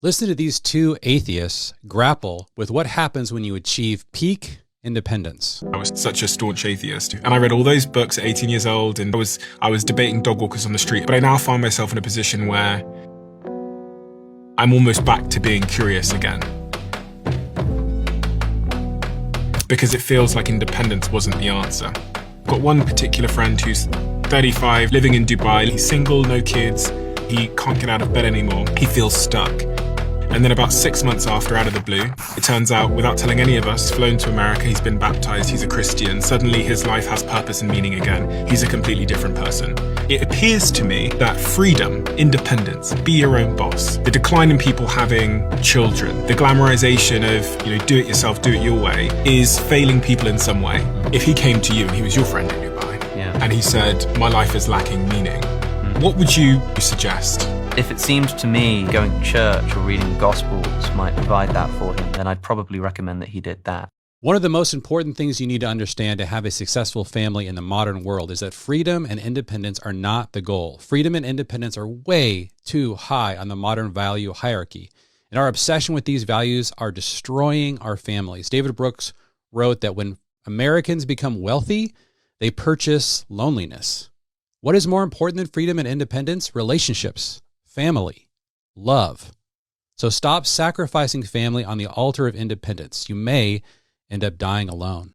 Listen to these two atheists grapple with what happens when you achieve peak independence. I was such a staunch atheist, and I read all those books at 18 years old, and I was debating dog walkers on the street. But I now find myself in a position where I'm almost back to being curious again, because it feels like independence wasn't the answer. I've got one particular friend who's 35, living in Dubai. He's single, no kids. He can't get out of bed anymore. He feels stuck. And then about 6 months after, out of the blue, it turns out, without telling any of us, flown to America, he's been baptized, he's a Christian. Suddenly his life has purpose and meaning again. He's a completely different person. It appears to me that freedom, independence, be your own boss, the decline in people having children, the glamorization of, do it yourself, do it your way, is failing people in some way. If he came to you and he was your friend in Dubai, and he said, my life is lacking meaning, what would you suggest? If it seemed to me going to church or reading the Gospels might provide that for him, then I'd probably recommend that he did that. One of the most important things you need to understand to have a successful family in the modern world is that freedom and independence are not the goal. Freedom and independence are way too high on the modern value hierarchy, and our obsession with these values are destroying our families. David Brooks wrote that when Americans become wealthy, they purchase loneliness. What is more important than freedom and independence? Relationships. Family, love. So stop sacrificing family on the altar of independence. You may end up dying alone.